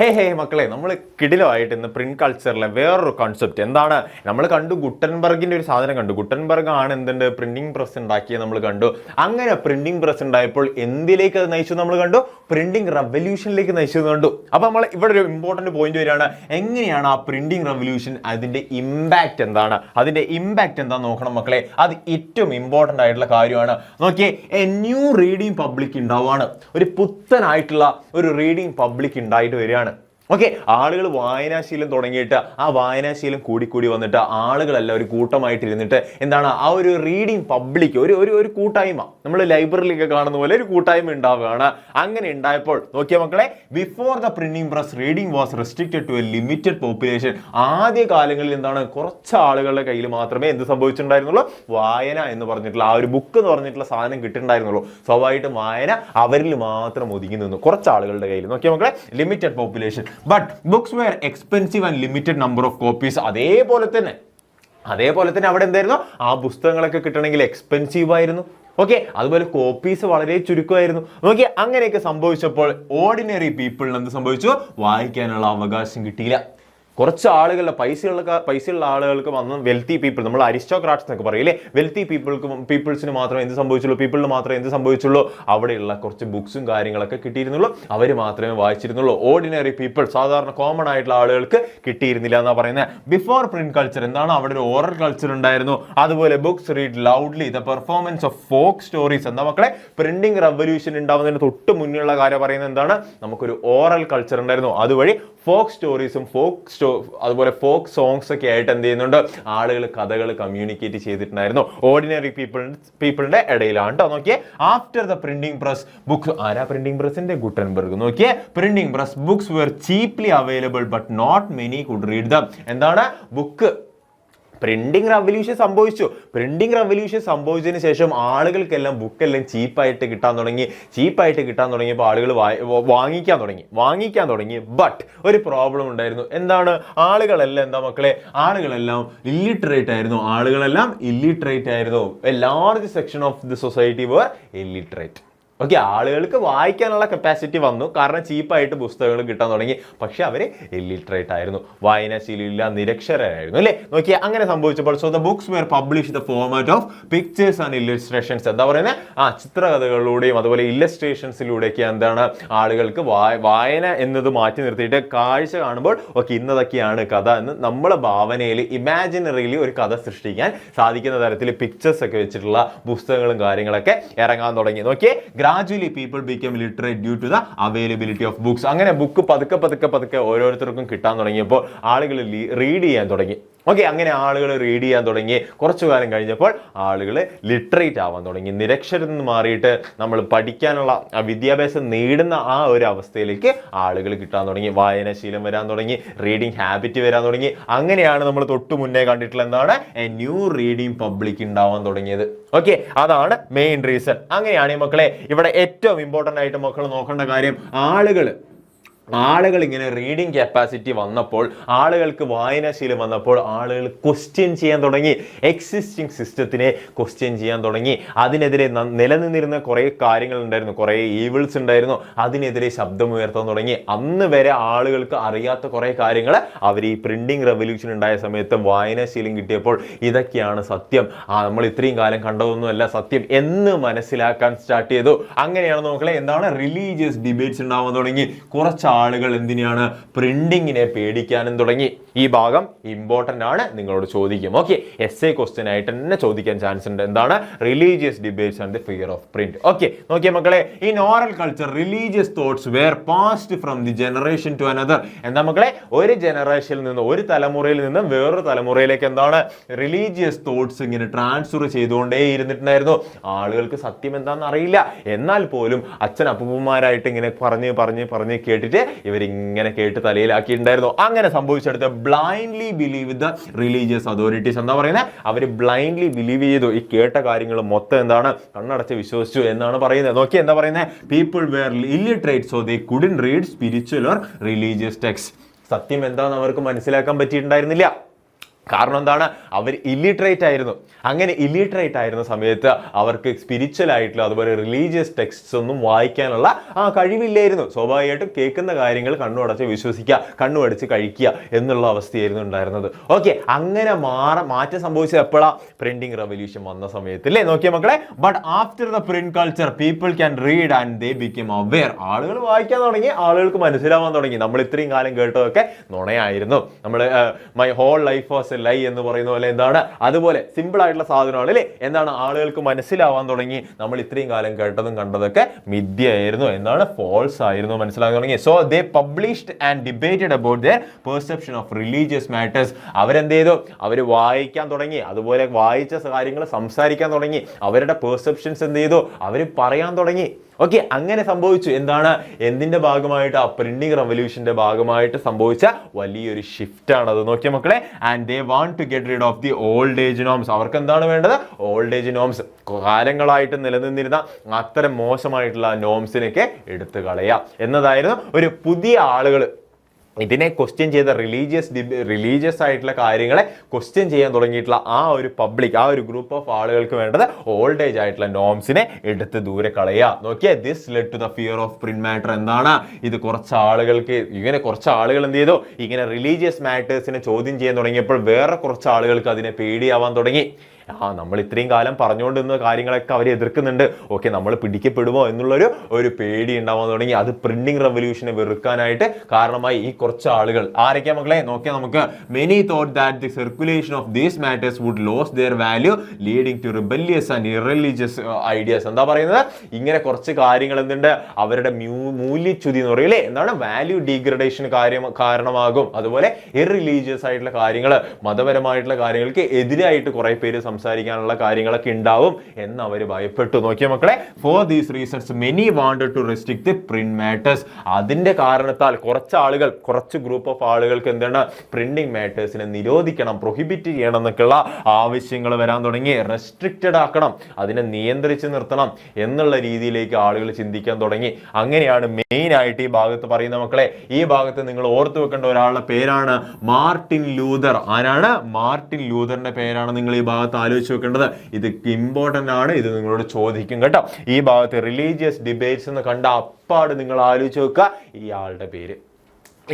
ഹേ മക്കളെ, നമ്മൾ കിടിലമായിട്ട് ഇന്ന് പ്രിന്റ് കൾച്ചറിലെ വേറൊരു കൺസെപ്റ്റ് എന്താണ് നമ്മൾ കണ്ടു. ഗുട്ടൻബർഗിന്റെ ഒരു സാധനം കണ്ടു. ഗുട്ടൻബർഗ് ആണ് എന്തുണ്ട് പ്രിന്റിംഗ് പ്രസ് ഉണ്ടാക്കിയത് നമ്മൾ കണ്ടു. അങ്ങനെ പ്രിന്റിംഗ് പ്രസ് ഉണ്ടായപ്പോൾ എന്തിലേക്ക് അത് നയിച്ചു നമ്മൾ കണ്ടു? പ്രിന്റിംഗ് റെവല്യൂഷനിലേക്ക് നയിച്ചത് കണ്ടു. അപ്പൊ നമ്മൾ ഇവിടെ ഒരു ഇമ്പോർട്ടന്റ് പോയിന്റ് വരികയാണ്. എങ്ങനെയാണ് ആ പ്രിന്റിംഗ് റെവല്യൂഷൻ, അതിന്റെ ഇമ്പാക്ട് എന്താണ്, അതിന്റെ ഇമ്പാക്ട് എന്താന്ന് നോക്കണം മക്കളെ. അത് ഏറ്റവും ഇമ്പോർട്ടന്റ് ആയിട്ടുള്ള കാര്യമാണ്. നോക്കിയേ, എ ന്യൂ റീഡിംഗ് പബ്ലിക് ഉണ്ടാവുകയാണ്. ഒരു പുത്തനായിട്ടുള്ള ഒരു റീഡിംഗ് പബ്ലിക് ഉണ്ടായിട്ട് വരികയാണ്. ഓക്കെ, ആളുകൾ വായനാശീലം തുടങ്ങിയിട്ട് ആ വായനാശീലം കൂടി വന്നിട്ട് ആളുകളെല്ലാം ഒരു കൂട്ടമായിട്ട് ഇരുന്നിട്ട് എന്താണ് ആ ഒരു റീഡിംഗ് പബ്ലിക്, ഒരു കൂട്ടായ്മ, നമ്മൾ ലൈബ്രറിയിലൊക്കെ കാണുന്ന പോലെ ഒരു കൂട്ടായ്മ ഉണ്ടാവുകയാണ്. അങ്ങനെ ഉണ്ടായപ്പോൾ നോക്കിയ മക്കളെ, before the printing press reading was restricted to a limited population. ആദ്യ കാലങ്ങളിൽ എന്താണ് കുറച്ച് ആളുകളുടെ കയ്യിൽ മാത്രമേ എന്ത് സംഭവിച്ചിട്ടുണ്ടായിരുന്നുള്ളൂ? വായന എന്ന് പറഞ്ഞിട്ടുള്ള ആ ഒരു ബുക്ക് എന്ന് പറഞ്ഞിട്ടുള്ള സാധനം കിട്ടുന്നുണ്ടായിരുന്നുള്ളൂ. സ്വാഭാവികമായിട്ടും വായന അവരിൽ മാത്രം ഒതുങ്ങി നിന്നു, കുറച്ച് ആളുകളുടെ കയ്യിൽ. നോക്കിയ മക്കളെ, limited population. But books were expensive and limited number of copies. അതേപോലെ തന്നെ അവിടെ എന്തായിരുന്നു? ആ പുസ്തകങ്ങളൊക്കെ കിട്ടണമെങ്കിൽ എക്സ്പെൻസീവ് ആയിരുന്നു. ഓക്കെ, അതുപോലെ കോപ്പീസ് വളരെ ചുരുക്കമായിരുന്നു. നോക്കി, അങ്ങനെയൊക്കെ സംഭവിച്ചപ്പോൾ ഓർഡിനറി പീപ്പിളിന് എന്ത് സംഭവിച്ചു? വായിക്കാനുള്ള അവകാശം കിട്ടിയില്ല. കുറച്ച് ആളുകളുടെ പൈസയുള്ള ആളുകൾക്ക് വന്ന വെൽത്തി പീപ്പിൾ, നമ്മൾ അരിസ്റ്റോക്രാറ്റ്സ് എന്നൊക്കെ പറയില്ലേ, വെൽത്തി പീപ്പിൾസിന് മാത്രമേ എന്ത് സംഭവിച്ചുള്ളൂ? പീപ്പിളിന് മാത്രമേ എന്ത് സംഭവിച്ചുള്ളൂ? അവിടെയുള്ള കുറച്ച് ബുക്സും കാര്യങ്ങളൊക്കെ കിട്ടിയിരുന്നുള്ളൂ, അവർ മാത്രമേ വായിച്ചിരുന്നുള്ളൂ. ഓർഡിനറി പീപ്പിൾ, സാധാരണ കോമൺ ആയിട്ടുള്ള ആളുകൾക്ക് കിട്ടിയിരുന്നില്ല എന്നാണ് പറയുന്നത്. ബിഫോർ പ്രിന്റ് കൾച്ചർ എന്താണ്? അവിടെ ഒരു ഓറൽ കൾച്ചർ ഉണ്ടായിരുന്നു. അതുപോലെ books read loudly, the performance of folk stories. എന്താ മക്കളെ, പ്രിന്റിംഗ് റെവല്യൂഷൻ ഉണ്ടാവുന്നതിന് തൊട്ട് മുന്നിലുള്ള കാര്യം പറയുന്നത് എന്താണ്? നമുക്കൊരു ഓറൽ കൾച്ചർ ഉണ്ടായിരുന്നു. അതുവഴി ഫോക്ക് സ്റ്റോറീസും അതുപോലെ ഫോക്ക് സോങ്സ് ഒക്കെ ആയിട്ട് എന്ത് ചെയ്യുന്നുണ്ട്? ആളുകൾ കഥകൾ കമ്മ്യൂണിക്കേറ്റ് ചെയ്തിട്ടുണ്ടായിരുന്നു ഓർഡിനറി പീപ്പിളിന്റെ ഇടയിലാണ് കേട്ടോ. നോക്കിയേ, after the printing press books, ആരാ പ്രിന്റിംഗ് പ്രസിന്റെ? ഗുട്ടൻബർഗ്. നോക്കിയേ, printing press books were cheaply available but not many could read them. എന്താണ്? ബുക്ക് പ്രിന്റിംഗ് റെവല്യൂഷൻ സംഭവിച്ചു. പ്രിന്റിംഗ് റെവല്യൂഷൻ സംഭവിച്ചതിന് ശേഷം ആളുകൾക്കെല്ലാം ബുക്കെല്ലാം ചീപ്പായിട്ട് കിട്ടാൻ തുടങ്ങിയപ്പോൾ ആളുകൾ വാങ്ങിക്കാൻ തുടങ്ങി. ബട്ട് ഒരു പ്രോബ്ലം ഉണ്ടായിരുന്നു. എന്താണ്? ആളുകളെല്ലാം എന്താ മക്കളെ? ആളുകളെല്ലാം ഇല്ലിറ്ററേറ്റ് ആയിരുന്നു. A large section of the society were illiterate. Okay, ആളുകൾക്ക് വായിക്കാനുള്ള കപ്പാസിറ്റി വന്നു, കാരണം ചീപ്പായിട്ട് പുസ്തകങ്ങൾ കിട്ടാൻ തുടങ്ങി. പക്ഷെ അവര് ഇല്ലിറ്ററേറ്റ് ആയിരുന്നു, വായനാശീലമില്ല, നിരക്ഷരരായിരുന്നു അല്ലേ. നോക്കിയാൽ അങ്ങനെ സംഭവിച്ചപ്പോൾ so the books were publish the format of pictures and illustrations. എന്താ പറയുന്നത്? ചിത്രകഥകളിലൂടെയും അതുപോലെ ഇല്ലസ്ട്രേഷൻസിലൂടെയൊക്കെ എന്താണ് ആളുകൾക്ക് വായന എന്നത് മാറ്റി നിർത്തിയിട്ട് കാഴ്ച കാണുമ്പോൾ ഓക്കെ ഇന്നതൊക്കെയാണ് കഥ എന്ന് നമ്മളെ ഭാവനയിൽ ഇമാജിനറിയിലി ഒരു കഥ സൃഷ്ടിക്കാൻ സാധിക്കുന്ന തരത്തിൽ പിക്ചേഴ്സ് ഒക്കെ വെച്ചിട്ടുള്ള പുസ്തകങ്ങളും കാര്യങ്ങളൊക്കെ ഇറങ്ങാൻ തുടങ്ങി. നോക്കിയേ, gradually people became literate due to the availability of books. അങ്ങനെ ബുക്ക് പതുക്കെ ഓരോരുത്തർക്കും കിട്ടാൻ തുടങ്ങിയപ്പോൾ ആളുകൾ റീഡ് ചെയ്യാൻ തുടങ്ങി. ഓക്കെ, അങ്ങനെ ആളുകൾ റീഡ് ചെയ്യാൻ തുടങ്ങി. കുറച്ചു കാലം കഴിഞ്ഞപ്പോൾ ആളുകൾ ലിറ്ററേറ്റ് ആവാൻ തുടങ്ങി. നിരക്ഷരിൽ നിന്ന് മാറിയിട്ട് നമ്മൾ പഠിക്കാനുള്ള വിദ്യാഭ്യാസം നേടുന്ന ആ ഒരു അവസ്ഥയിലേക്ക് ആളുകൾ കിട്ടാൻ തുടങ്ങി. വായനാശീലം വരാൻ തുടങ്ങി, റീഡിങ് ഹാബിറ്റ് വരാൻ തുടങ്ങി. അങ്ങനെയാണ് നമ്മൾ തൊട്ട് മുന്നേ കണ്ടിട്ടുള്ള എന്താണ്? എ ന്യൂ റീഡിംഗ് പബ്ലിക് ഉണ്ടാവാൻ തുടങ്ങിയത്. ഓക്കെ, അതാണ് മെയിൻ റീസൺ. അങ്ങനെയാണ് മക്കളെ ഇവിടെ ഏറ്റവും ഇമ്പോർട്ടൻ്റ് ആയിട്ട് മക്കൾ നോക്കേണ്ട കാര്യം, ആളുകൾ ഇങ്ങനെ റീഡിംഗ് കപ്പാസിറ്റി വന്നപ്പോൾ, ആളുകൾക്ക് വായനാശീലം വന്നപ്പോൾ ആളുകൾ ക്വസ്റ്റ്യൻ ചെയ്യാൻ തുടങ്ങി. എക്സിസ്റ്റിംഗ് സിസ്റ്റത്തിനെ ക്വസ്റ്റ്യൻ ചെയ്യാൻ തുടങ്ങി. അതിനെതിരെ നിലനിന്നിരുന്ന കുറേ കാര്യങ്ങൾ ഉണ്ടായിരുന്നു, കുറേ ഈവിൾസ് ഉണ്ടായിരുന്നു, അതിനെതിരെ ശബ്ദമുയർത്താൻ തുടങ്ങി. അന്ന് വരെ ആളുകൾക്ക് അറിയാത്ത കുറേ കാര്യങ്ങൾ അവർ ഈ പ്രിന്റിംഗ് റെവല്യൂഷൻ ഉണ്ടായ സമയത്ത് വായനാശീലം കിട്ടിയപ്പോൾ ഇതൊക്കെയാണ് സത്യം, നമ്മൾ ഇത്രയും കാലം കണ്ടതൊന്നുമല്ല സത്യം എന്ന് മനസ്സിലാക്കാൻ സ്റ്റാർട്ട് ചെയ്തു. അങ്ങനെയാണ് നോക്കളെ എന്താണ് റിലീജിയസ് ഡിബേറ്റ്സ് ഉണ്ടാവാൻ തുടങ്ങി. കുറച്ച് ആളുകൾ എന്തിനാണ്? പ്രിന്റിങ്ങിനെ പേടിക്കാനും തുടങ്ങി. ഈ ഭാഗം ഇമ്പോർട്ടൻ്റ് ആണ്, നിങ്ങളോട് ചോദിക്കും. ഓക്കെ, എസ്എ ക്വസ്റ്റ്യൻ ആയിട്ട് തന്നെ ചോദിക്കാൻ ചാൻസ് ഉണ്ട്. എന്താണ്? Religious debates and the fear of print. Okay, നോക്കിയേ മക്കളെ, in oral culture religious thoughts were passed from the generation to another. എന്താ മക്കളെ? ഒരു ജനറേഷനിൽ നിന്ന്, ഒരു തലമുറയിൽ നിന്ന് വേറൊരു തലമുറയിലേക്ക് എന്താണ് റിലീജിയസ് തോട്ട്സ് ഇങ്ങനെ ട്രാൻസ്ഫർ ചെയ്തുകൊണ്ടേ ഇരുന്നിട്ടുണ്ടായിരുന്നു. ആളുകൾക്ക് സത്യം എന്താണെന്ന് അറിയില്ല, എന്നാൽ പോലും അച്ഛൻ അപ്പൂപ്പന്മാരായിട്ട് ഇങ്ങനെ പറഞ്ഞ് കേട്ടിട്ട് ഇവരിങ്ങനെ കേട്ട് തലയിലാക്കിയിട്ടുണ്ടായിരുന്നു. അങ്ങനെ സംഭവിച്ചെടുത്ത് blindly believe the religious authorities. എന്താ പറയുന്നത്? അവർ ബ്ലൈൻഡ്ലി ബിലീവ് ചെയ്തു. ഈ കേട്ട കാര്യങ്ങൾ മൊത്തം എന്താണ്? കണ്ണടച്ച് വിശ്വസിച്ചു എന്നാണ് പറയുന്നത്. നോക്കി എന്താ പറയുന്നത്? People were illiterate so they couldn't read spiritual or religious text. സത്യം എന്താണെന്ന് അവർക്ക് മനസ്സിലാക്കാൻ പറ്റിയിട്ടുണ്ടായിരുന്നില്ല. കാരണം എന്താണ്, അവർ ഇല്ലിറ്ററേറ്റ് ആയിരുന്നു. അങ്ങനെ ഇല്ലിറ്ററേറ്റ് ആയിരുന്ന സമയത്ത് അവർക്ക് സ്പിരിച്വൽ ആയിട്ടുള്ള അതുപോലെ റിലീജിയസ് ടെക്സ്റ്റ്സ് ഒന്നും വായിക്കാനുള്ള കഴിവില്ലായിരുന്നു. സ്വാഭാവികമായിട്ടും കേൾക്കുന്ന കാര്യങ്ങൾ കണ്ണുടച്ച് വിശ്വസിക്കുക, കണ്ണുമടച്ച് കഴിക്കുക എന്നുള്ള അവസ്ഥയായിരുന്നു ഉണ്ടായിരുന്നത്. ഓക്കെ, അങ്ങനെ മാറ്റം സംഭവിച്ചത് എപ്പോഴാണ്? പ്രിന്റിംഗ് റെവല്യൂഷൻ വന്ന സമയത്ത് അല്ലേ? നോക്കിയ മക്കളെ, but after the print culture people can read and they become aware. ആളുകൾ വായിക്കാൻ തുടങ്ങി, ആളുകൾക്ക് മനസ്സിലാവാൻ തുടങ്ങി നമ്മൾ ഇത്രയും കാലം കേട്ടതൊക്കെ നുണയായിരുന്നു, നമ്മൾ മൈ ഹോൾ ലൈഫ് വാസ് ലൈ എന്ന് പറയുന്ന പോലെ എന്താണ്, അതുപോലെ സിമ്പിൾ ആയിട്ടുള്ള സാധനമാണ് അല്ലേ? എന്താണ്, ആളുകൾക്ക് മനസ്സിലാവാൻ തുടങ്ങി നമ്മൾ ഇത്രയും കാലം കേട്ടതും കണ്ടതൊക്കെ മിഥ്യയായിരുന്നു, എന്താണ്, ഫോൾസ് ആയിരുന്നു മനസ്സിലാക്കാൻ തുടങ്ങി. So they published and debated about their perception of religious matters. അവരെന്ത് ചെയ്തു? അവർ വായിക്കാൻ തുടങ്ങി, അതുപോലെ വായിച്ച കാര്യങ്ങൾ സംസാരിക്കാൻ തുടങ്ങി, അവരുടെ പെർസെപ്ഷൻസ് എന്ത് ചെയ്തു? അവർ പറയാൻ തുടങ്ങി. ഓക്കെ, അങ്ങനെ സംഭവിച്ചു. എന്താണ്, എന്തിന്റെ ഭാഗമായിട്ട്? ആ പ്രിന്റിംഗ് റെവല്യൂഷന്റെ ഭാഗമായിട്ട് സംഭവിച്ച വലിയൊരു ഷിഫ്റ്റ് ആണ് അത്. നോക്കിയ മക്കളെ, and they want to get rid of the old age norms. അവർക്ക് എന്താണ് വേണ്ടത്? Old age norms. കാലങ്ങളായിട്ട് നിലനിന്നിരുന്ന അത്തരം മോശമായിട്ടുള്ള നോംസിനൊക്കെ എടുത്തു കളയാം എന്നതായിരുന്നു ഒരു പുതിയ ആളുകൾ ഇതിനെ ക്വസ്റ്റ്യൻ ചെയ്ത റിലീജിയസ് ആയിട്ടുള്ള കാര്യങ്ങളെ ക്വസ്റ്റ്യൻ ചെയ്യാൻ തുടങ്ങിയിട്ടുള്ള ആ ഒരു പബ്ലിക്, ആ ഒരു ഗ്രൂപ്പ് ഓഫ് ആളുകൾക്ക് വേണ്ടത് ഓൾഡ് ഏജ് ആയിട്ടുള്ള നോംസിനെ എടുത്ത് ദൂരെ കളയുക. നോക്കിയാൽ this led to the fear of print matter. എന്താണ് ഇത്? കുറച്ച് ആളുകൾക്ക് കുറച്ച് ആളുകൾ എന്ത് ചെയ്തു? ഇങ്ങനെ റിലീജിയസ് മാറ്റേഴ്സിനെ ചോദ്യം ചെയ്യാൻ തുടങ്ങിയപ്പോൾ വേറെ കുറച്ച് ആളുകൾക്ക് അതിനെ പേടിയാവാൻ തുടങ്ങി. നമ്മൾ ഇത്രയും കാലം പറഞ്ഞുകൊണ്ടിരുന്ന കാര്യങ്ങളൊക്കെ അവർ എതിർക്കുന്നുണ്ട്, ഓക്കെ നമ്മൾ പിടിക്കപ്പെടുമോ എന്നുള്ളൊരു പേടി ഉണ്ടാവാൻ തുടങ്ങി. അത് പ്രിന്റിംഗ് റെവല്യൂഷനെ വെറുക്കാനായിട്ട് കാരണമായി. ഈ കുറച്ച് ആളുകൾ ആരൊക്കെയാ മക്കളെ? നോക്കിയാൽ നമുക്ക് many thought that the circulation of these matters would lose their value leading to rebellious and irreligious ideas. എന്താ പറയുന്നത്? ഇങ്ങനെ കുറച്ച് കാര്യങ്ങൾ എന്തുണ്ട്, അവരുടെ മൂല്യച്യുതി എന്ന് പറയില്ലേ, എന്താണ്, വാല്യൂ ഡീഗ്രഡേഷൻ കാരണമാകും. അതുപോലെ ഇറലിജിയസ് ആയിട്ടുള്ള കാര്യങ്ങൾ, മതപരമായിട്ടുള്ള കാര്യങ്ങൾക്ക് എതിരായിട്ട് കുറെ പേര് സംസാരിക്കാനുള്ള കാര്യങ്ങളൊക്കെ ഉണ്ടാവും എന്ന് അവർ ഭയപ്പെട്ടു. നോക്കിയ മക്കളെ, for these reasons many wanted to restrict the print matters. അതിന്റെ കാരണത്താൽ കുറച്ച് ഗ്രൂപ്പ് ഓഫ് ആളുകൾക്ക് എന്താണ്, പ്രിന്റിംഗ് മാറ്റേഴ്സിനെ നിരോധിക്കണം, പ്രൊഹിബിറ്റ് ചെയ്യണം എന്നൊക്കെയുള്ള ആവശ്യങ്ങൾ വരാൻ തുടങ്ങി. റെസ്ട്രിക്റ്റഡ് ആക്കണം, അതിനെ നിയന്ത്രിച്ച് നിർത്തണം എന്നുള്ള രീതിയിലേക്ക് ആളുകൾ ചിന്തിക്കാൻ തുടങ്ങി. അങ്ങനെയാണ് മെയിൻ ആയിട്ട് ഈ ഭാഗത്ത് പറയുന്ന മക്കളെ. ഈ ഭാഗത്ത് നിങ്ങൾ ഓർത്തു വെക്കേണ്ട ഒരാളുടെ പേരാണ് മാർട്ടിൻ ലൂതർ. ആരാണ്? മാർട്ടിൻ ലൂതറിന്റെ പേരാണ് നിങ്ങൾ ഈ ഭാഗത്ത് ആലോചിച്ച് വെക്കേണ്ടത്. ഇത് ഇമ്പോർട്ടന്റ് ആണ്, ഇത് നിങ്ങളോട് ചോദിക്കും കേട്ടോ. ഈ ഭാഗത്ത് റിലീജിയസ് ഡിബേറ്റ്സ് എന്ന് കണ്ട അപ്പാട് നിങ്ങൾ ആലോചിച്ച് വെക്കുക ഇയാളുടെ പേര്,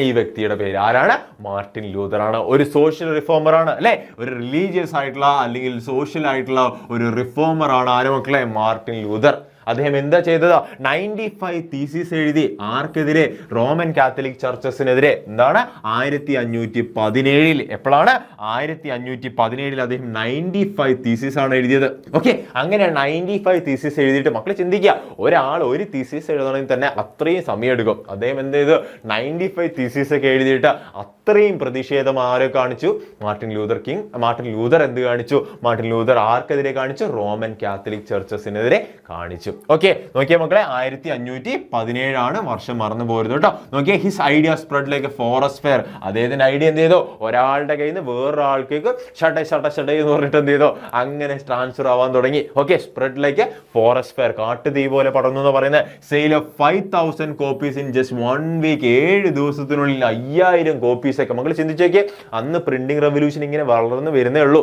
ഈ വ്യക്തിയുടെ പേര് ആരാണ്? മാർട്ടിൻ ലൂതർ ആണ്. ഒരു സോഷ്യൽ റിഫോമർ ആണ് അല്ലെ, ഒരു റിലീജിയസ് ആയിട്ടുള്ള അല്ലെങ്കിൽ സോഷ്യൽ ആയിട്ടുള്ള ഒരു റിഫോമർ ആണ്. ആര് മക്കളെ? Martin Luther. അദ്ദേഹം എന്താ ചെയ്തത്? 95 തീസിസ് എഴുതി. ആർക്കെതിരെ? റോമൻ കാത്തലിക് ചർച്ചസിനെതിരെ. എന്താണ്? 1517. എപ്പോഴാണ്? 1517 അദ്ദേഹം 95 തീസിസ് ആണ് എഴുതിയത്. ഓക്കെ, അങ്ങനെ 95 തീസിസ് എഴുതിയിട്ട് മക്കൾ ചിന്തിക്കുക, ഒരാൾ ഒരു തീസിസ് എഴുതണമെങ്കിൽ തന്നെ അത്രയും സമയം എടുക്കും. അദ്ദേഹം എന്ത് ചെയ്തു? 95 തീസിസ് ഒക്കെ എഴുതിയിട്ട് അത്രയും പ്രതിഷേധം ആരെ കാണിച്ചു? മാർട്ടിൻ ലൂതർ എന്ത് കാണിച്ചു? മാർട്ടിൻ ലൂതർ ആർക്കെതിരെ കാണിച്ചു? റോമൻ കാത്തലിക് ചർച്ചസിനെതിരെ കാണിച്ചു. ഓക്കെ, നോക്കിയ മക്കളെ, 1517 ആണ്, വർഷം മറന്നു പോരുത് കേട്ടോ. നോക്കിയ his idea spread like a forest fire. അദ്ദേഹത്തിന്റെ ഐഡിയ എന്ത് ചെയ്തു? ഒരാളുടെ കയ്യിൽ നിന്ന് വേറൊരാൾക്ക് ഷട്ട എന്ന് പറഞ്ഞിട്ട് എന്ത് ചെയ്തോ, അങ്ങനെ ട്രാൻസ്ഫർ ആവാൻ തുടങ്ങി. Okay, spread like a forest fire, കാട്ടുതീ പോലെ പടർന്നു എന്ന് പറയുന്നത്. Sale of 5000 copies in just 1 week. 7 ദിവസത്തിനുള്ളിൽ 5000 കോപ്പീസ് ഒക്കെ. മക്കൾ ചിന്തിച്ചേക്ക്, അന്ന് പ്രിന്റിംഗ് റെവല്യൂഷൻ ഇങ്ങനെ വളർന്നു വരുന്നേ ഉള്ളൂ.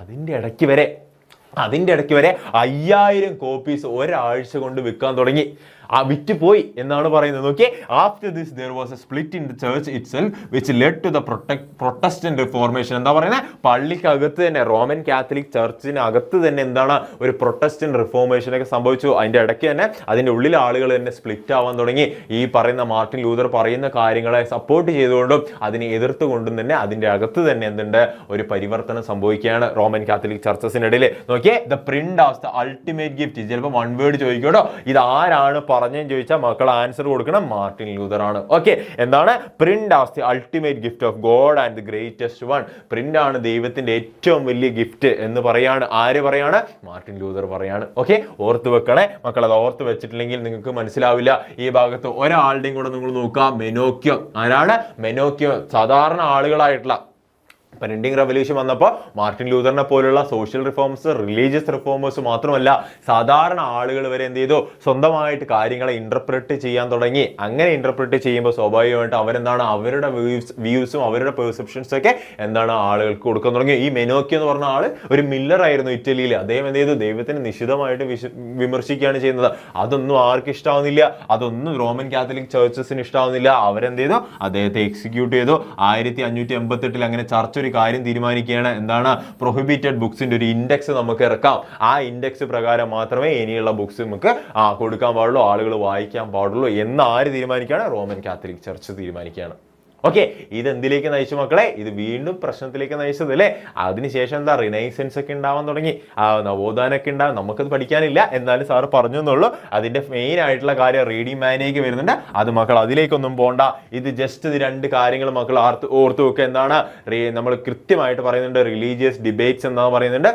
അതിന്റെ ഇടയ്ക്ക് വരെ 5000 കോപ്പീസ് ഒരാഴ്ച കൊണ്ട് വിൽക്കാൻ തുടങ്ങി. വിറ്റ് പോയി എന്നാണ് പറയുന്നത്. നോക്കിയേ, after this there was a split in the church itself which led to the Protestant Reformation. എന്താ പറയുന്നത്? പള്ളിക്കകത്ത് തന്നെ, റോമൻ കാത്തലിക് ചർച്ചിനകത്ത് തന്നെ എന്താണ്, ഒരു പ്രൊട്ടസ്റ്റന്റ് റിഫോർമേഷൻ ഒക്കെ സംഭവിച്ചു. അതിന്റെ ഇടയ്ക്ക് തന്നെ അതിന്റെ ഉള്ളിൽ ആളുകൾ തന്നെ സ്പ്ലിറ്റ് ആവാൻ തുടങ്ങി. ഈ പറയുന്ന മാർട്ടിൻ ലൂതർ പറയുന്ന കാര്യങ്ങളെ സപ്പോർട്ട് ചെയ്തുകൊണ്ടും അതിനെ എതിർത്തുകൊണ്ടും തന്നെ അതിന്റെ അകത്ത് തന്നെ എന്തുണ്ട്, ഒരു പരിവർത്തനം സംഭവിക്കുകയാണ് റോമൻ കാത്തലിക് ചർച്ചസിനിടയിൽ. നോക്കിയേ, the print of the ultimate gift. ചിലപ്പോൾ 1 വേർഡ് ചോദിക്കട്ടോ, ഇത് ആരാണ് പറഞ്ഞെന്ന് ചോദിച്ചാൽ മക്കൾ ആൻസർ കൊടുക്കണം, മാർട്ടിൻ ലൂതർ ആണ്. ഓക്കെ, എന്താണ്? Print as the ultimate gift of God and the greatest one. Print ആണ് ദൈവത്തിന്റെ ഏറ്റവും വലിയ ഗിഫ്റ്റ് എന്ന് പറയാണ്. ആര് പറയാണ്? മാർട്ടിൻ ലൂതർ പറയാണ്. ഓക്കെ, ഓർത്ത് വെക്കണേ മക്കൾ. അത് ഓർത്ത് വെച്ചിട്ടില്ലെങ്കിൽ നിങ്ങൾക്ക് മനസ്സിലാവില്ല. ഈ ഭാഗത്ത് ഒരാളുടെയും കൂടെ നിങ്ങൾ നോക്കുക, മെനോക്യോ. ആരാണ്? മെനോക്യോ. സാധാരണ ആളുകളായിട്ടുള്ള പ്രിന്റിംഗ് റെവല്യൂഷൻ വന്നപ്പോൾ മാർട്ടിൻ ലൂതറിനെ പോലുള്ള സോഷ്യൽ റിഫോംസ്, റിലീജിയസ് റിഫോമേഴ്സ് മാത്രമല്ല സാധാരണ ആളുകൾ വരെ എന്ത് ചെയ്തു, സ്വന്തമായിട്ട് കാര്യങ്ങളെ ഇന്റർപ്രറ്റ് ചെയ്യാൻ തുടങ്ങി. അങ്ങനെ ഇന്റർപ്രറ്റ് ചെയ്യുമ്പോൾ സ്വാഭാവികമായിട്ട് അവരെന്താണ് അവരുടെ വ്യൂസും അവരുടെ പെർസെപ്ഷൻസ് ഒക്കെ എന്താണ് ആളുകൾക്ക് കൊടുക്കാൻ തുടങ്ങി. ഈ മെനോക്കി എന്ന് പറഞ്ഞ ആള് ഒരു മില്ലർ ആയിരുന്നു ഇറ്റലിയിൽ. അദ്ദേഹം എന്ത് ചെയ്തു, ദൈവത്തിന് നിശിതമായിട്ട് വിമർശിക്കുകയാണ് ചെയ്യുന്നത്. അതൊന്നും ആർക്കും ഇഷ്ടാവുന്നില്ല, അതൊന്നും റോമൻ കാത്തലിക് ചർച്ചസിന് ഇഷ്ടാവുന്നില്ല. അവരെന്ത് ചെയ്തു, അദ്ദേഹത്തെ എക്സിക്യൂട്ട് ചെയ്തു. 1588 അങ്ങനെ ചർച്ച ഒരു കാര്യം തീരുമാനിക്കുകയാണ്, എന്താണ് പ്രൊഹിബിറ്റഡ് ബുക്സിന്റെ ഒരു ഇൻഡെക്സ് നമുക്ക് ഇറക്കാം. ആ ഇൻഡെക്സ് പ്രകാരം മാത്രമേ ഇനിയുള്ള ബുക്സ് നമുക്ക് കൊടുക്കാൻ പാടുള്ളൂ, ആളുകൾ വായിക്കാൻ പാടുള്ളൂ എന്ന് ആര് തീരുമാനിക്കുകയാണ്? റോമൻ കാത്തലിക് ചർച്ച് തീരുമാനിക്കുകയാണ്. ഓക്കെ, ഇത് എന്തിലേക്ക് നയിച്ചു മക്കളെ? ഇത് വീണ്ടും പ്രശ്നത്തിലേക്ക് നയിച്ചത് അല്ലേ? അതിനുശേഷം എന്താ റിനൈസൻസ് ഒക്കെ ഉണ്ടാവാൻ തുടങ്ങി, നവോത്ഥാനമൊക്കെ ഉണ്ടാവും. നമുക്കത് പഠിക്കാനില്ല, എന്നാലും സാറ് പറഞ്ഞു എന്നുള്ളൂ. അതിന്റെ മെയിൻ ആയിട്ടുള്ള കാര്യം റീഡിംഗ് മാനേജ് വരുന്നുണ്ട്. അത് മക്കൾ അതിലേക്കൊന്നും പോണ്ട. ഇത് ജസ്റ്റ് ഇത് രണ്ട് കാര്യങ്ങൾ മക്കൾ ഓർത്ത് വെക്കുക. എന്താണ് നമ്മൾ കൃത്യമായിട്ട് പറയുന്നുണ്ട്, റിലീജിയസ് ഡിബേറ്റ്സ് എന്താന്ന് പറയുന്നുണ്ട്,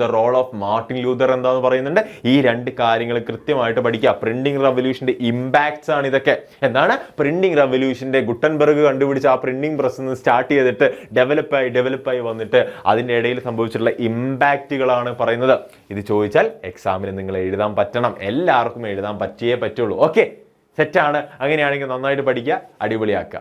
the role of Martin Luther എന്താന്ന് പറയുന്നുണ്ട്. ഈ രണ്ട് കാര്യങ്ങൾ കൃത്യമായിട്ട് പഠിക്കുക. പ്രിന്റിംഗ് റെവല്യൂഷന്റെ ഇമ്പാക്ട്സ് ആണ് ഇതൊക്കെ. എന്താണ് പ്രിന്റിംഗ് റെവല്യൂഷന്റെ ഗുട്ടൻബർഗ് കണ്ടുപിടിച്ച് ആ പ്രിന്റിംഗ് പ്രസ് സ്റ്റാർട്ട് ചെയ്തിട്ട് ഡെവലപ്പായി വന്നിട്ട് അതിൻ്റെ ഇടയിൽ സംഭവിച്ചിട്ടുള്ള ഇമ്പാക്റ്റുകളാണ് പറയുന്നത്. ഇത് ചോദിച്ചാൽ എക്സാമിന് നിങ്ങൾ എഴുതാൻ പറ്റണം, എല്ലാവർക്കും എഴുതാൻ പറ്റിയേ പറ്റുള്ളൂ. ഓക്കെ, സെറ്റാണ്. അങ്ങനെയാണെങ്കിൽ നന്നായിട്ട് പഠിക്കുക, അടിപൊളിയാക്കുക.